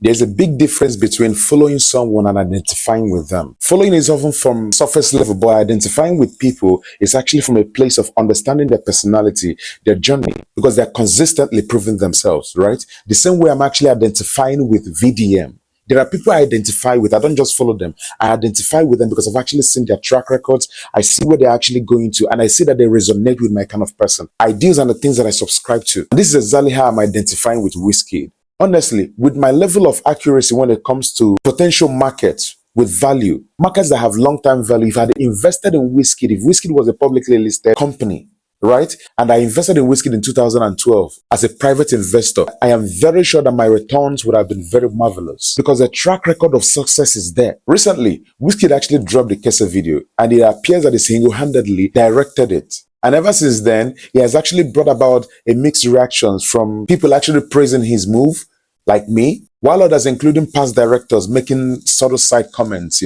There's a big difference between following someone and identifying with them. Following is often from surface level, but identifying with people is actually from a place of understanding their personality, their journey, because they're consistently proving themselves, right? The same way I'm actually identifying with VDM. There are people I identify with. I don't just follow them. I identify with them because I've actually seen their track records. I see where they're actually going to, and I see that they resonate with my kind of person. Ideals and the things that I subscribe to. And this is exactly how I'm identifying with Wizkid. Honestly, with my level of accuracy when it comes to potential markets with value, markets that have long-term value, if I had invested in Wizkid, if Wizkid was a publicly listed company, right? And I invested in Wizkid in 2012 as a private investor, I am very sure that my returns would have been very marvelous because the track record of success is there. Recently, Wizkid actually dropped the Kese video and it appears that he single-handedly directed it. And ever since then, he has actually brought about a mixed reactions from people actually praising his move, like me, while others, including past directors, making subtle side comments,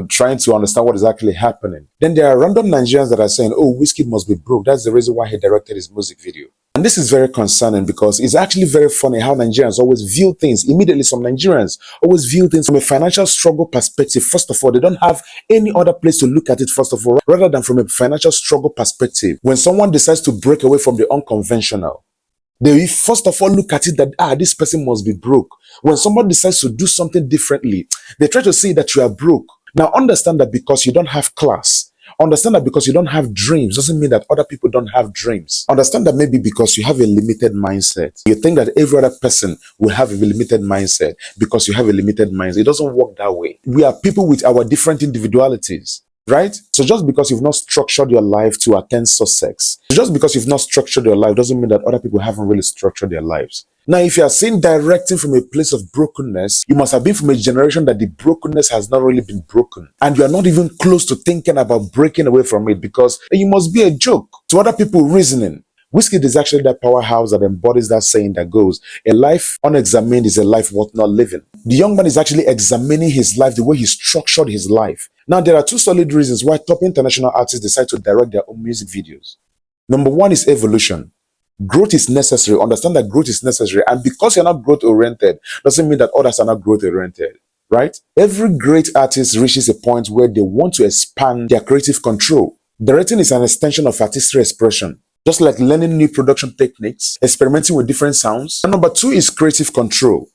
trying to understand what is actually happening. Then there are random Nigerians that are saying, oh, Wizkid must be broke. That's the reason why he directed his music video. And this is very concerning because it's actually very funny how Nigerians always view things. Immediately, some Nigerians always view things from a financial struggle perspective. First of all, they don't have any other place to look at it, first of all, rather than from a financial struggle perspective. When someone decides to break away from the unconventional, they first of all look at it that, this person must be broke. When someone decides to do something differently, they try to say that you are broke. Now understand that because you don't have class, understand that because you don't have dreams, doesn't mean that other people don't have dreams. Understand that maybe because you have a limited mindset, you think that every other person will have a limited mindset because you have a limited mindset. It doesn't work that way. We are people with our different individualities. Right? So just because you've not structured your life to attain success, just because you've not structured your life doesn't mean that other people haven't really structured their lives. Now, if you are seen directing from a place of brokenness, you must have been from a generation that the brokenness has not really been broken. And you are not even close to thinking about breaking away from it because you must be a joke to other people reasoning. Wizkid is actually that powerhouse that embodies that saying that goes, a life unexamined is a life worth not living. The young man is actually examining his life, the way he structured his life. Now, there are two solid reasons why top international artists decide to direct their own music videos. Number one is evolution. Growth is necessary. Understand that growth is necessary. And because you're not growth-oriented, doesn't mean that others are not growth-oriented. Right? Every great artist reaches a point where they want to expand their creative control. Directing is an extension of artistic expression. Just like learning new production techniques, experimenting with different sounds. And number two is creative control.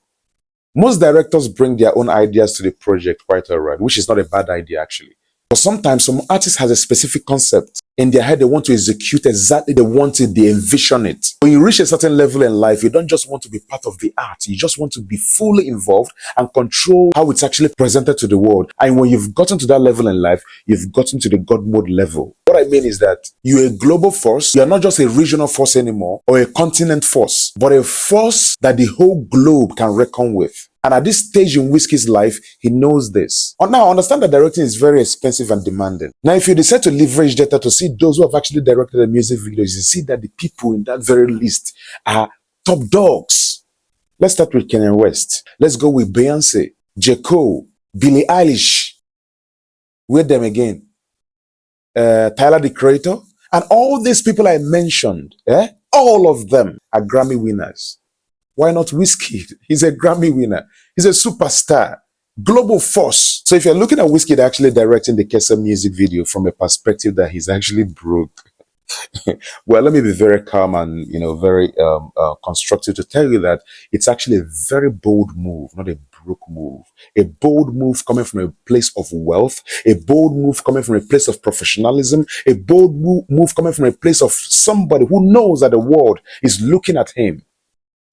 Most directors bring their own ideas to the project quite alright, which is not a bad idea actually. But sometimes some artists has a specific concept in their head they want to execute exactly they want it, they envision it. When you reach a certain level in life, you don't just want to be part of the art, you just want to be fully involved and control how it's actually presented to the world. And when you've gotten to that level in life, you've gotten to the God mode level. What I mean is that you're a global force, you're not just a regional force anymore or a continent force, but a force that the whole globe can reckon with. And at this stage in Wizkid's life, he knows this. Now, understand that directing is very expensive and demanding. Now, if you decide to leverage data to see those who have actually directed the music videos, you see that the people in that very list are top dogs. Let's start with Kanye West. Let's go with Beyonce, J. Cole, Billie Eilish. With them again. Tyler, the Creator. And all these people I mentioned, all of them are Grammy winners. Why not Wizkid? He's a Grammy winner. He's a superstar. Global force. So if you're looking at Wizkid actually directing the Kese music video from a perspective that he's actually broke, well, let me be very calm and, very constructive to tell you that it's actually a very bold move, not a broke move. A bold move coming from a place of wealth, a bold move coming from a place of professionalism, a bold move coming from a place of somebody who knows that the world is looking at him.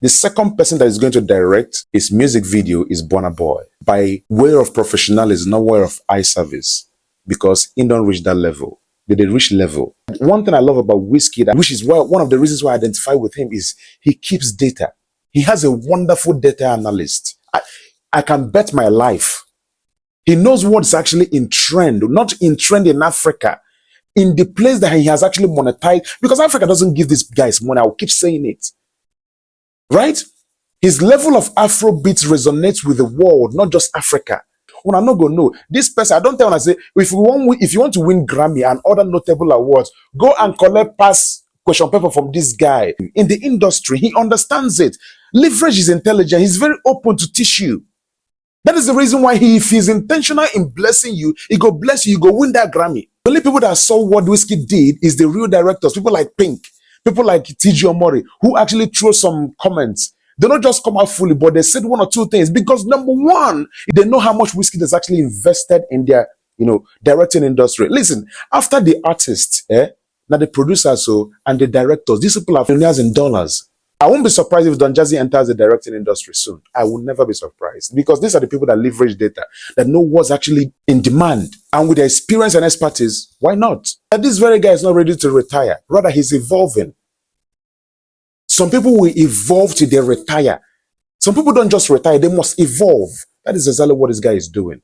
The second person that is going to direct his music video is Burna Boy by way of professionalism, not way of eye service, because he don't reach that level. They reach level. One thing I love about Wizkid, which is one of the reasons why I identify with him, is he keeps data. He has a wonderful data analyst. I can bet my life. He knows what's actually in trend, not in trend in Africa, in the place that he has actually monetized, because Africa doesn't give these guys money. I will keep saying it. Right? His level of Afrobeat resonates with the world, not just Africa. When I'm not going to know, this person, I don't tell when I say, if you want to win Grammy and other notable awards, go and collect past question paper from this guy. In the industry, he understands it. Leverage his intelligence. He's very open to teach you. That is the reason why if he's intentional in blessing you, he go bless you, you go win that Grammy. The only people that saw what Wizkid did is the real directors, people like Pink, people like TG Omori, who actually throw some comments. They don't just come out fully, but they said one or two things. Because number one, they know how much Wizkid has actually invested in their, directing industry. Listen, after the artists, now the producers and the directors, these people are millionaires in dollars. I won't be surprised if Don Jazzy enters the directing industry soon. I will never be surprised, because these are the people that leverage data, that know what's actually in demand. And with their experience and expertise, why not? And this very guy is not ready to retire. Rather, he's evolving. Some people will evolve till they retire. Some people don't just retire, they must evolve. That is exactly what this guy is doing.